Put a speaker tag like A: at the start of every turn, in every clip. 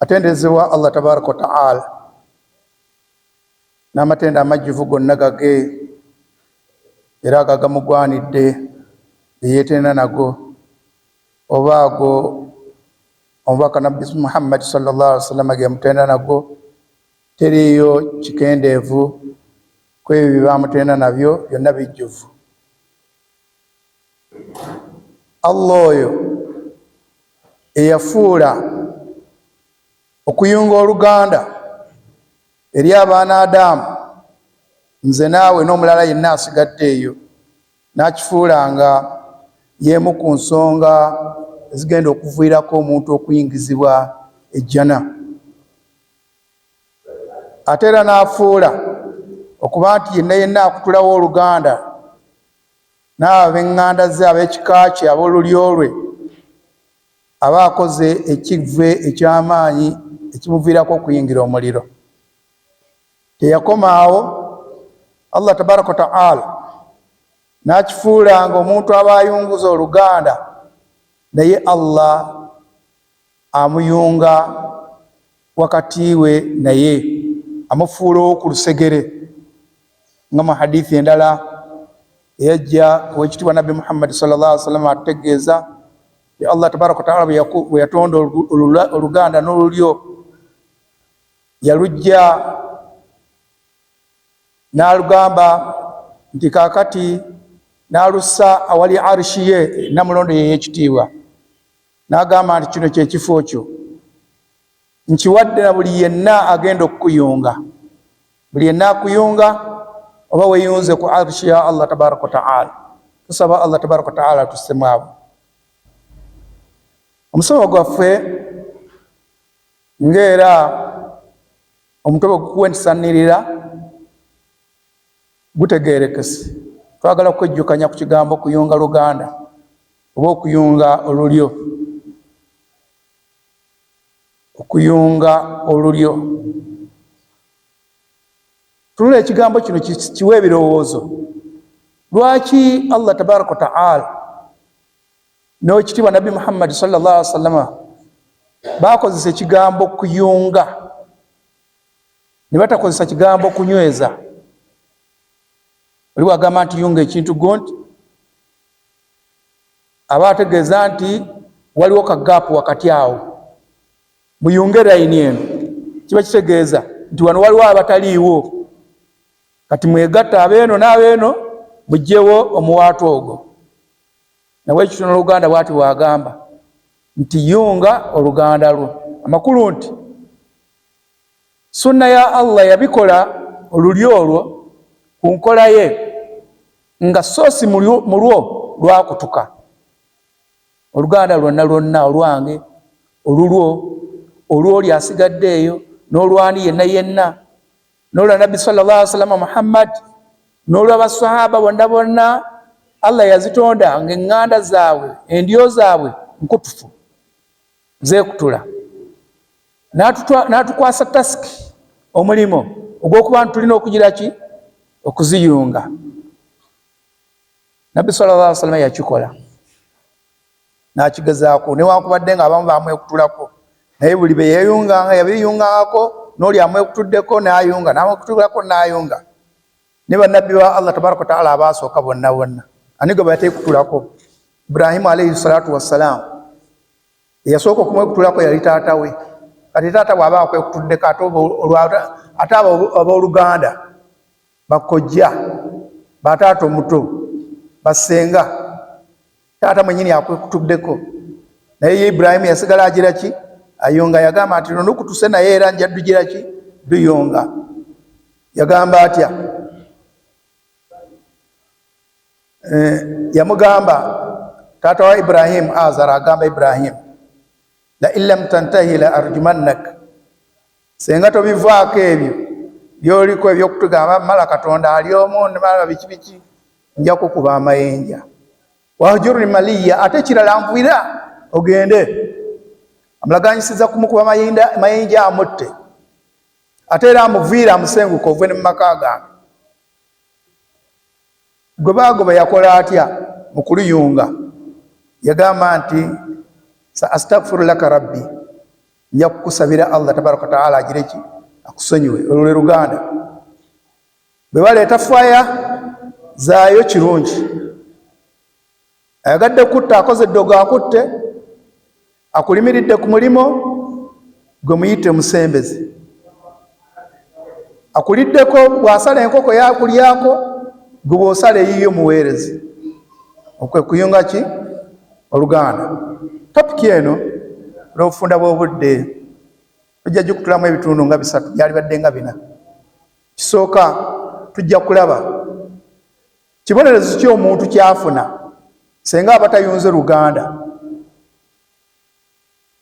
A: Atendezebwa Allah tabaraka wa ta'ala n'amatenda amajjuvu gonna gage era gagamugwanidde yeetenda nago oba ago omubaka nabbi Muhammad sallallahu alaihi wasallam ge mutenda nago teriyo kikendeevu kwebyo bamutenda nabyo byonna bijjuvu. Allah oyo eyafuula okuyunga oluganda eri abaana Adamu nze naawe n'omulala yenna asigadde eyo n'akifuulanga y'emu ku nsonga ezigenda okuviirako omuntu okuyingizibwa ejjana. Ate era n'afuula okuba nti yenna yenna akutulawo oluganda n'abo ab'eŋŋanda ze ab'ekika kye ab'olulyo lwe aba akoze ekivve eky'amaanyi ekimuviirako okuyingira omuliro. Teyakoma awo, Allah tabaraka wa ta'ala n'akifuulanga omuntu aba ayunguza oluganda naye Allah amuyunga wakati we naye amufuula oku lusegere nga mu hadithi endala eyajja ow'ekitiibwa Nabbi Muhammad sallallahu alaihi wasallam ategeeza Allah tabaraka wa ta'ala bwe yatonda oluganda n'olulyo yalujja n'alugamba nti kaakati n'alussa awali arshi ye namulondo ye y'ekitiibwa n'agamba nti kino kye kifo kyo nkiwadde na buli yenna agenda okukuyunga, buli yenna akuyunga oba weeyunze ku arshi ya Allah tabaraka wa ta'ala. Tusaba Allah tabaraka wa ta'ala tussemu abo. Omusomo gwaffe ng'era omutwe bwe gukuwentisannirira gutegeerekese, twagala kwejjukanya ku kigambo okuyunga luganda oba okuyunga olulyo. Okuyunga olulyo, tulula ekigambo kino kiwe ebirowoozo. Lwaki Allah tabaraka wa ta'ala n'owekitiibwa Nabbi Muhammad sallallahu alaihi wasallam bakozesa ekigambo kuyunga ne batakozesa kigambo kunyweza? Oli bwagamba nti yunga ekintu gonti aba ategeeza nti waliwo kagaapu wakati awo, muyunge layini eno. Kiba kitegeeza nti wano waliwo abataliiwo, kati mwegatta abeeno n'abeeno mugjewo omuwaato ogwo. Nawe ekitono oluganda bwati bwagamba nti yunga oluganda lwo. Amakulu nti sunna ya Allah yabikola olulyo olwo ku nkola ye nga soosi mu lwo lwakutuka. Oluganda lwonna lwonna olwange, olw'oli asigadde eyo, n'olwani yenna yenna, n'olwa Nabbi sallallahu alaihi wasallam Muhammad, n'olw'abasahaba bonna bonna, Allah yazitonda ng'eŋŋanda zaabwe endyo zaabwe nkutufu zeekutula. N'atukwasa tasiki, omulimo ogw'okuba nti tulina okugira ki? Okuziyunga. Nabbi sallallahu alaihi wasallam yakikola n'akigezaako, newankubadde nga abamu bamwekutulako, naye buli be yeeyunganga yabiyungangako, n'oli amwekutuddeko n'ayunga, n'amwekutuddako n'ayunga. Ne bannabbi ba Allah tabaraka wa ta'ala abaasooka bonna bonna ani gwe bateekutulako? Ibrahimu alayhi salatu wassalam eyasooka okumwekutulako yali taata we. Kati taata bw'aba akwekutuddeko ate abooluganda, bakojja, bataata omuto, basenga, taata mwenyini akwekutuddeko. Naye ye Ibrahimu yasigala agira ki? Ayunga. Yagamba nti nonukutuse naye era nja dugira ki? Duyunga. Yagamba atya? Yamugamba taata wa Ibrahimu Azara, agamba Ibrahimu, la illam tantahi la arjumannak, senga tobivaako ebyo byoliko ebyokutugamba mala Katonda ali omu mala biki biki, nja kukuba amayinja. Wahjurni maliya, ate kirala nvira ogende. Amulaganyisiza kumukuba mayinja amutte, ate era amuviira amusenguka ove ne mu maka gange. Gwe baagoba yakola atya mu kuliyunga? Yagamba nti sa astaghfiru laka rabbi, nja kukusabira Allah tabaraka taala agireki akusonyiwe. Olwo Luganda bwe baleeta faya zaayo kirungi, ayagadde kutta akoze eddogo akutte, akulimiridde ku mulimo gwe muyite musembezi, akuliddeko bw'asala enkoko yakulyako gwe bw'osala eyiyo muweerezi. Okwe kuyunga ki? Oluganda. Topiki eno olw'obufunda bw'obudde tujja gikutulamu ebitundu nga 3, byalibadde nga 4. Kisooka tujja kulaba kibonerezo ki omuntu kyafuna senga abatayunze Luganda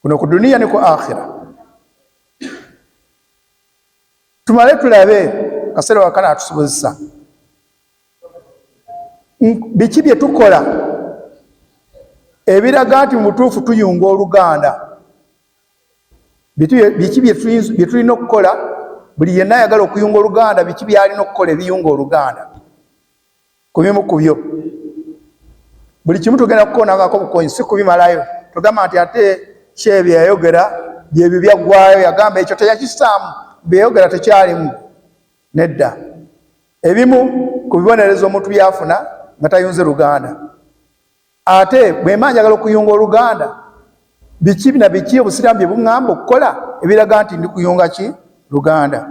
A: kuno ku dunia ne ku akhira. Tumale tulabe kaseera wakana atusobozesa biki bye tukola ebiraga nti mu butuufu tuyunga Oluganda. Biki bye tulina okukola buli yenna ayagala okuyunga Oluganda, biki byalina okukola ebiyunga Oluganda? Kubimu ku byo buli kimu tugenda kukoonangako bukonyi, si kubimalayo. Tugamba nti ate Shehe bye yayogera byebyo byaggwayo, yagamba ekyo teyakissaamu, bye yayogera tekyalimu. Nedda, ebimu ku bibonerezo omuntu byafuna nga tayunze Luganda. Ate bwe mba njagala okuyunga Oluganda, biki na biki obusiraamu bye buŋŋamba okukola ebiraga nti ndi kuyunga ki? Luganda.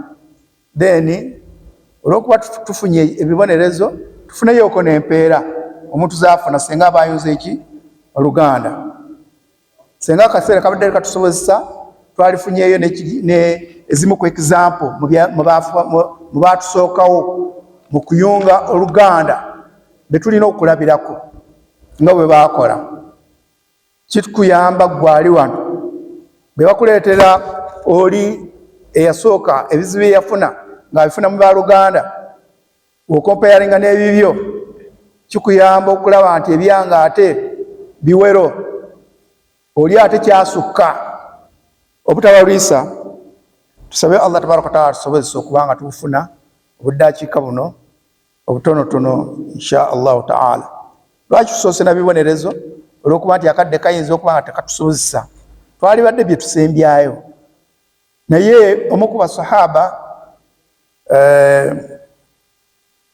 A: Then olw'okuba tufunye ebibonerezo tufuneyo n'empeera omuntu zaafuna senga abayunze eki? Oluganda. Senga akaseera kabadde katusobozesa twalifunyeyo ezimu ku example mu baatusookawo mu kuyunga Oluganda be tulina okulabirako nga bwe baakola. Kitukuyamba gwali wano bwe bakuleetera oli eyasooka ebizibu eyafuna ng'abifuna mu baaluganda, okompayaringa n'ebibyo, kikuyamba okulaba nti ebyange ate biwero, oli ate kyasukka obutabalwisa. Tusabe Allah tabaraka taala atusobozesa okubanga tubufuna obuddakiika buno obutonotono insha Allahu taala. Lwaki tusoose na bibonerezo? Olw'okuba nti akadde kayinza okuba nga tekatusobozesa, twalibadde bye tusembyayo. Naye omu ku basahaba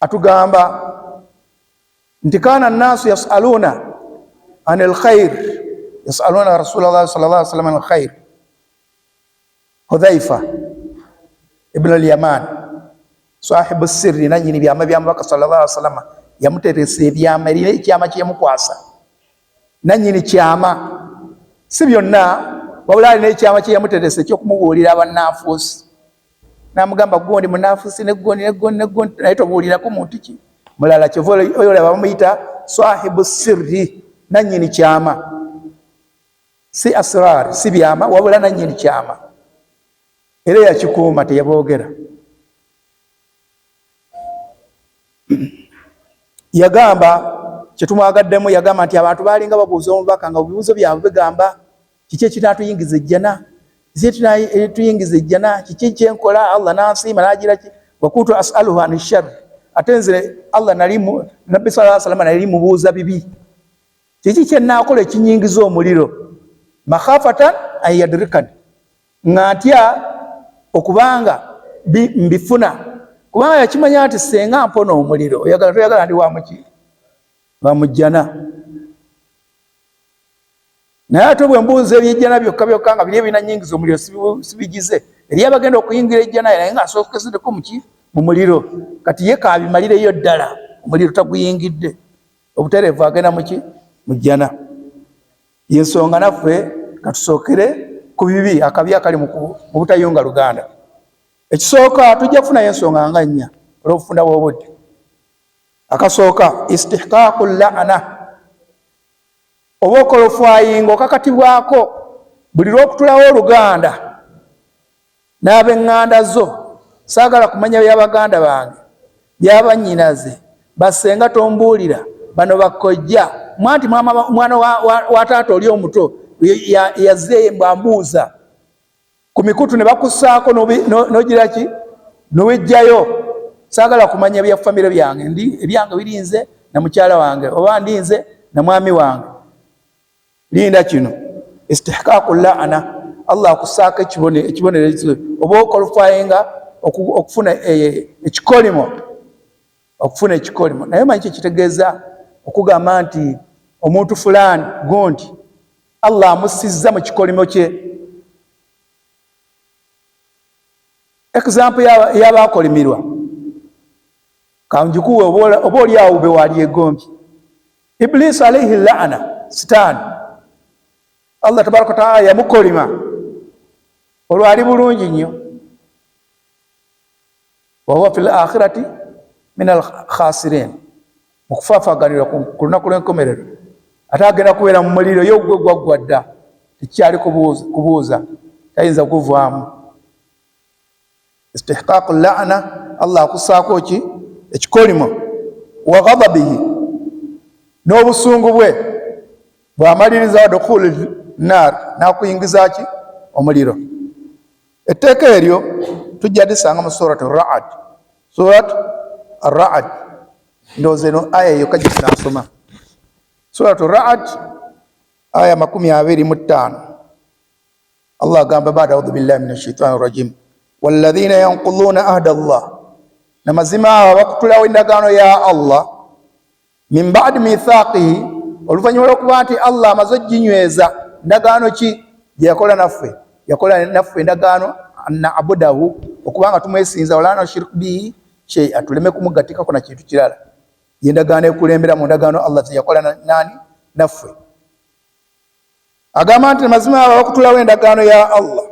A: atugamba nti kaana nnaasu yasaluna an alkhair, yasaluna Rasulullah sallallahu alaihi wasallam an alkhair. Hudhaifa ibn al-Yaman sahibu sirri nanyini byama bya Mubaka sallallahu alaihi wasallam yamuteresa ebyama erina ekyama kyeyamukwasa. Nanyini kyama si byonna, wabula alina ekyama kyeyamuteresa ekyokumubuulira abannanfuusi. Namugamba gundi munanfuusi negondi naye tobuulirako muntu ki mulala. Kyova oyo olaba bamuyita sahibu sirri, nanyini kyama, si asrar, si byama, wabula nanyini kyama. Era yakikuuma, teyaboogera. Yagamba kyetumwagaddemu, yagamba nti abantu baalinga babuuza omubaka nga ebibuuzo byabwe bigamba kiki ekinaatuyingiza ejjana, tuyingiza ejjana, kiki kyenkola Allah nansiima nagira ki? Wakuntu as'aluhu an sharr, ate nze Allah nabbi sallallahu alaihi wasallam nali mubuuza bibi, kiki kyenaakola ekinyingiza omuliro, makhafatan an yadrikani, nga ntya okubanga mbifuna, kubanga yakimanya nti senga mpona omuliro toyagala ndi wamuki bamujjana. Naye ate bwe mbuuza ebyejjana byokka byokka nga biri ebina nyingiza omuliro sibigize, eri abagenda okuyingira ejjana naye nga asookezeddeko mu muliro, kati ye kaabimalireyo ddala, omuliro taguyingidde, obutereevu agenda mu jjana. Yensonga naffe katusookere ku bibi akabi akali mu butayunga Luganda. Ekisooka tujja kufunayo ensonga nga 4 olw'obufunda bw'obudde. Akasooka istihqaqu la'ana, oba okolofwayinga okakatibwako buli lw'okutulawo Oluganda n'ab'eŋŋanda zo. Saagala kumanya by'abaganda bange, by'abannyinaze, basenga tombuulira, bano bakojja, mwanti mwana wa taata oli omuto yazze mbambuuza ku mikutu ne bakussaako n'ogira ki n'owejjayo. Saagala kumanya bya famire byange, ebyange birinze na mukyala wange oba ndinze na mwami wange. Linda kino istihqaqu la'ana, Allah akusaaka ekibonerezo oba okwalifyinga okufuna ekikolimo, naye manyi kitegeeza okugamba nti omuntu fulani gundi Allah amusizza mu kikolimo kye. Example y'abakolimirwa kanjikuwe oba oli awo be wali egombi. Iblis alayhi laana, sitaani, Allah tabaraka taala yamukolima olwali bulungi nnyo. Wahuwa fil akhirati min al khasirin, mukufaafaganirwa ku lunaku lw'enkomerero. Ate agenda kubeera mu muliro yo gwe gwaggwa dda, tekyali kubuuza, tayinza kuvaamu. Istihqaqu laana, Allah akusaako ki ekikolimo. Wa ghadabihi, n'obusungu bwe bw'amaliriza wa dukhuli nar, n'akuyingiza ki omuliro. Etteeka eryo tujja lisanga mu surat ar-Ra'd. Surat ar-Ra'd ndowooza eno aya eyo kajja tunasoma. Surat ar-Ra'd aya 25. Allah agamba baada audhu billahi minash shaitani rajim, walladhina yanquduna ahda Allah, namazima abakutulawo endagaano ya Allah, min ba'di mithaqihi, oluvannyuma lw'okuba nti Allah amaze oginyweza ndagaano ki gye yakola naffe. Yakola naffe endagaano na'budahu, okubanga tumwesinza, wala nushriku bihi shay'an, tuleme kumugatikako na kintu kirala. Yendagaano ekulembera mu ndagaano Allah yakola nani naffe. Agamba nti mazima abakutulawo endagaano ya Allah,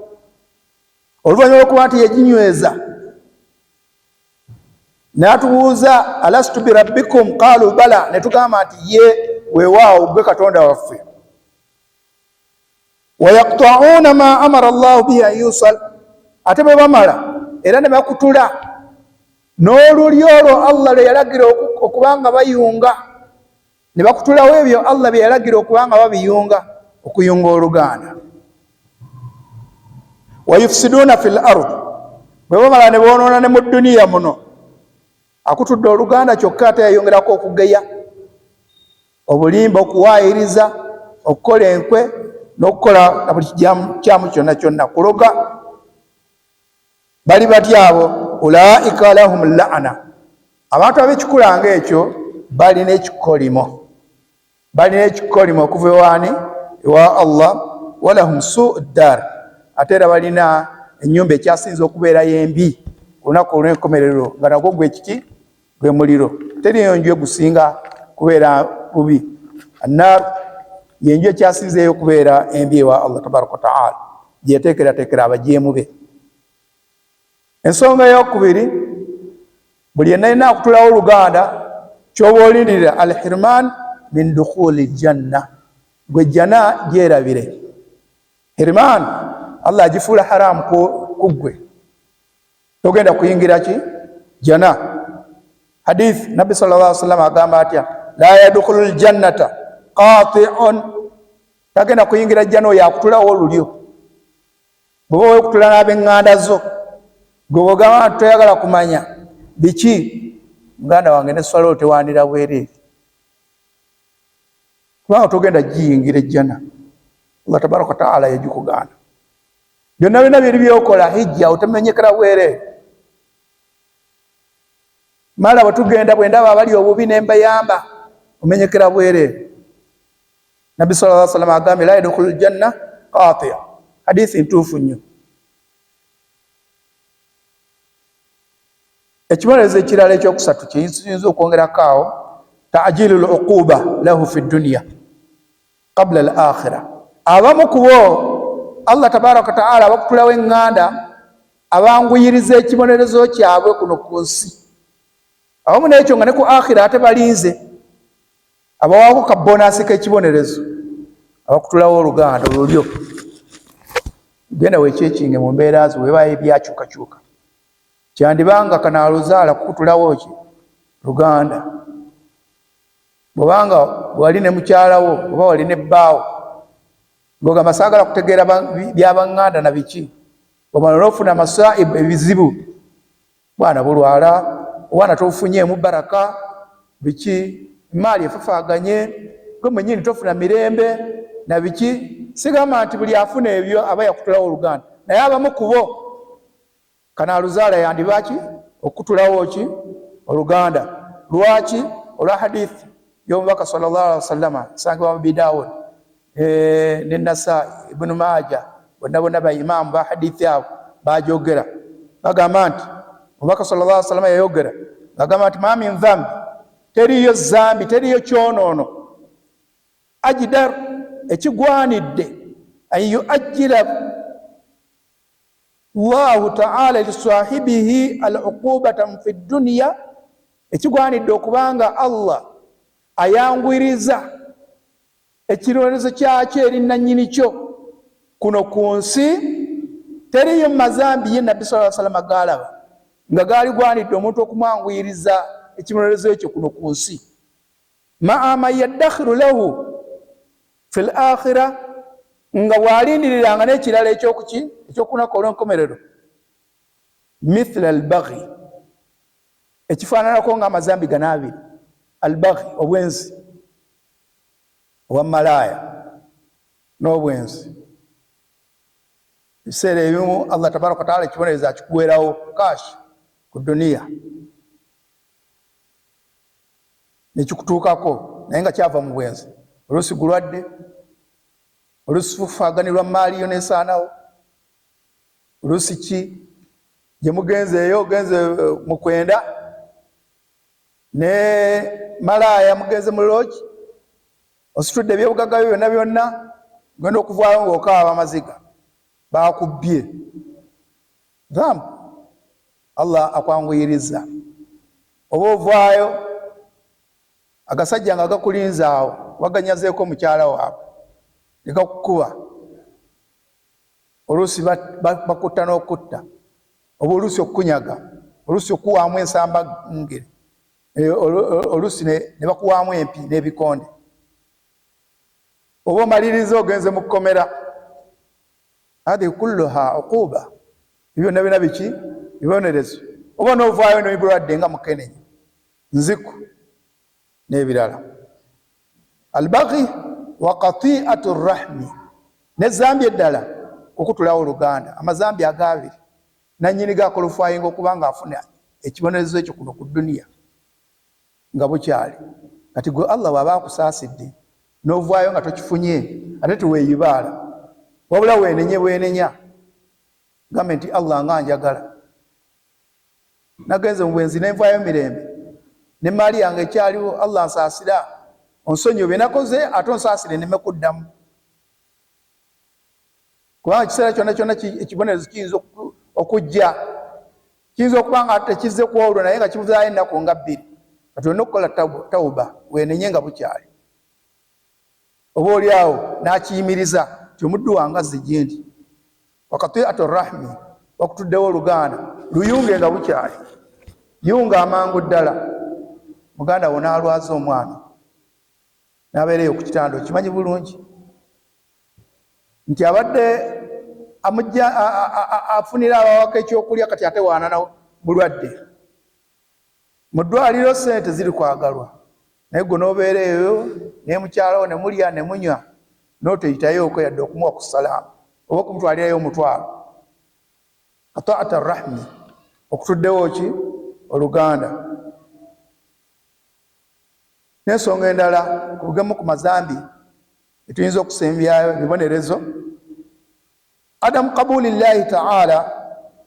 A: oluvannyuma lw'okuba nti yaginyweza. N'atubuuza alastu birabbikum qalu bala, ne tugamba nti ye weewaawo gwe Katonda waffe. Wa yaqta'una ma amara Allahu bihi an yusal, ate bwe bamala era ne bakutula n'oluli olwo Allah lwe yalagira okubanga bayunga, ne bakutulawo ebyo Allah bye yalagira okubanga babiyunga, okuyunga oluganda. Wa yufsiduna fil ard, bwe bamala ne boonoona ne mu duniya muno. Akutudde oluganda kyokka ate yayongerako okugeya, obulimba, okuwaayiriza, okukola enkwe, n'okukola na buli kyamu kyonna kyonna, kuloga. Bali batya abo? Ulaika lahum la'ana, abantu ab'ekikulanga ekyo balina ekikolimo, okuva ewaani ewa Allah. Walahum su'u ddar, ate era balina ennyumba ekyasinza okubeerayo embi ku lunaku olw'enkomerero, nga nagwo gwe kiki? Gwe muliro. Teriyo nju egusinga kubeera bubi. Annar yenju ekyasinzeeyo okubeera embi ewa Allah tabaraka wa ta'ala, gyeteekerateekera abajeemu be. Ensonga eyokubiri, buli yenna yenna akutulawo oluganda, kyoba olindirira al-hirman min dukhuli janna, gwe jana gyerabire. Hirman Allah agifuula haramu ku ggwe, togenda kuyingira ki? Jana. Hadith Nabi sallallahu alaihi wasallam agamba atya, la yadkhulul jannata qati'un, tagenda kuyingira jana oyo akutulawo olulyo. Bw'oba wekutula n'ab'eŋŋanda zo, gwe bw'ogamba nti toyagala kumanya biki, muganda wange ne swala tewaanira bwereere, kubanga togenda giyingira ejjana. Allah tabaraka wa ta'ala yagikugaana. Byonna byonna biri byokola hijja otamenyekera bwereere. Mala bwetugenda bwendaba abali obubi ne mbayamba, omenyekera bwereere. Nabi sallallahu alaihi wasallam agambye la yadkhulul janna qati', hadithi ntuufu nnyo. Ekibonerezo ekirala ekyokusatu kiyinza okwongerako awo, ta'jilul uquba lahu fi dunya qabla al akhirah. Abamu kubo Allah tabaraka wa ta'ala abakutulawo eŋŋanda abanguyiriza ekibonerezo kyabwe kuno ku nsi. Abamu n'ekyo nga ne ku akhira ate balinze, abawaako ka bonasi k'ekibonerezo, abakutulawo oluganda olulyo. Genda weekyekinge mu mbeera zo weebaayo ebyakyukakyuka. Kyandibanga kanaaluzaala kukutulawo ki? Luganda. Bw'obanga wali ne mukyalawo oba wali ne bbaawo, ng'ogamba saagala kutegeera byabaŋŋanda na biki, omala n'ofuna amasaibu, ebizibu, bwana bulwala, obwana tofunyeemu baraka, biki, emaali efafaaganye, gwe mwennyini tofuna mirembe na biki, sigamba nti buli afuna ebyo aba yakutulawo oluganda, naye abamu kubo kanaaluzaala yandibaki okutulawo ki oluganda. Lwaki? olwa hadithi y'omubaka sallallahu alaihi wasallam sangibwa mu Abi Dawud ne Nasai, Ibn Majah, bonna ba imamu ba hadithi abo bajogera bagamba nti omubaka sallallahu alaihi wasallam yayogera bagamba nti ma min dhambi, teriyo zambi, teriyo kyonono ajdar ekigwanidde an yuajjila Allahu ta'ala li sahibihi al-uqubatan fi dunya, ekigwanidde okubanga Allah ayangwiriza ekirolezo kyakyo eri nannyini kyo kuno ku nsi. Teriyo mazambi ye Nabbi sallallahu alaihi wasallam galaba nga gali gwanidde omuntu okumwangwiriza ekirolezo ekyo kuno ku nsi. Ma'ama yaddakhiru lahu fil akhirah, nga walindiriranga n'ekirala ekyokunako olw'enkomerero. Mithla al-baghi, ekifaananako nga amazambi gano abiri. Al-baghi, obwenzi, obwa malaya n'obwenzi. Ebiseera ebimu Allah tabaraka wa taala ekibonereza akikuweerawo kashi ku duniya nekikutuukako naye nga kyava mu bwenzi. Oluusi gulwadde, oluusi fufaaganirwa maali yo nesaanawo, oluusi ki gye mugenzeeyo ogenze mu kwenda ne malaya mugenze mu loogi, ositudde ebyobugagga byo byonna byonna, genda okuvaayo ng'okaaba amaziga, bakubbye. Dhambi Allah akwanguyiriza. Oba ovaayo agasajja nga gakulinza awo waganyazeeko mukyala waabwe ne gakukuba, oluusi bakutta n'okutta, oba oluusi okukunyaga, oluusi okuwaamu ensamba ngeri, oluusi ne bakuwaamu empi n'ebikonde, oba omaliriza ogenze mu kkomera. Hadi kulluha uquba, byonna byonna biki bibonerezo. Oba n'ovaayo n'ebirwadde nga mukenenya, nziku n'ebirala. Albaghi wa qati'atu rrahmi, n'ezambi eddala okutulawo oluganda. Amazambi agabiri nannyini gakolufayinga okuba nga afuna ekibonerezo ekyo kuno ku duniya nga bukyali. Kati gwe Allah bw'aba akusaasidde n'ovaayo nga tokifunye ate teweeyibaala, wabula weenenya gambe nti Allah nga njagala, nagenze mu bwenzi nenvaayo mirembe, ne maali yange ekyaliwo, Allah ansaasira, onsonyiwe bye nakoze ate onsaasire nneme kuddamu. Kubanga ekiseera kyonna kyonna ekibonerezo kiyinza okujja, kiyinza okuba nga tekizze ku olwo naye nga kibuzaayo ennaku nga bbiri. Kati olina okukola tawuba, weenenye nga bukyali. Oba oli awo n'akiyimiriza ti omuddu wange azze gye ndi, waqati'atu rrahmi, wakutuddewo oluganda, luyunge nga bukyali. Yunga amangu ddala. Muganda wo n'alwaza omwana n'abeereyo ku kitanda, okimanyi bulungi nti abadde afunira abawaka ekyokulya, kati ate waana bulwadde. Mu ddwaliro sente ziri kwagalwa, naye gwe n'obeereyo ne mukyalawo ne mulya ne munywa, n'otoyitayooko yadde okumuwa ku salaamu oba okumutwalirayo omutwalo. Qati'atu rrahmi, okutuddewo ki oluganda. N'ensonga endala ku bugemu ku mazambi etuyinza okusembyayo ebibonerezo, adamu qabuli llahi ta'ala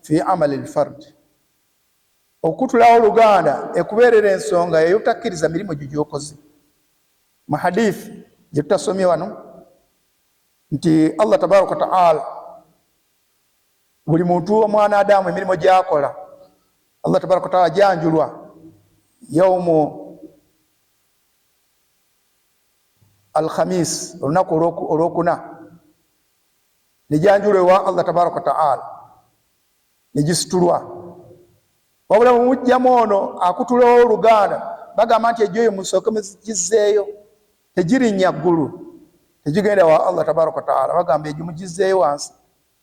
A: fi amali lfard, okutulawo oluganda ekubeerera ensonga ey'obutakkiriza mirimu gyo gy'okoze. Mu hadithi gye tutasomye wano nti Allah tabaraka wa ta'ala buli muntu omwana Adamu emirimu gy'akola Allah tabaraka wa ta'ala janjulwa yawmu al-khamis, olunaku olwokuna, nejanjulwa ewa Allah tabaraka wa ta'ala negisitulwa. Wabula mumujjamu ono akutulawo oluganda bagamba nti ejjo eyo musooke mugizzeeyo, tegirinnya ggulu, tegigenda wa Allah tabaraka wa ta'ala, bagamba ejjo mugizzeeyo wansi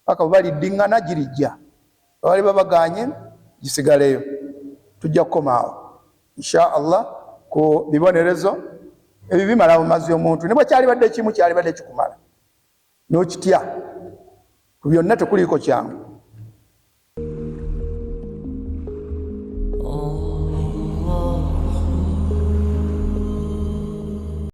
A: paka bwe baliddiŋŋana girijja, bali babaganye gisigaleyo. Tujja kukomaawo insha Allah ku bibonerezo ebyo bimala mu mazzi omuntu, ne bwe kyalibadde kimu kyalibadde kikumala. n'okitya ku byonna tekuliiko kyangu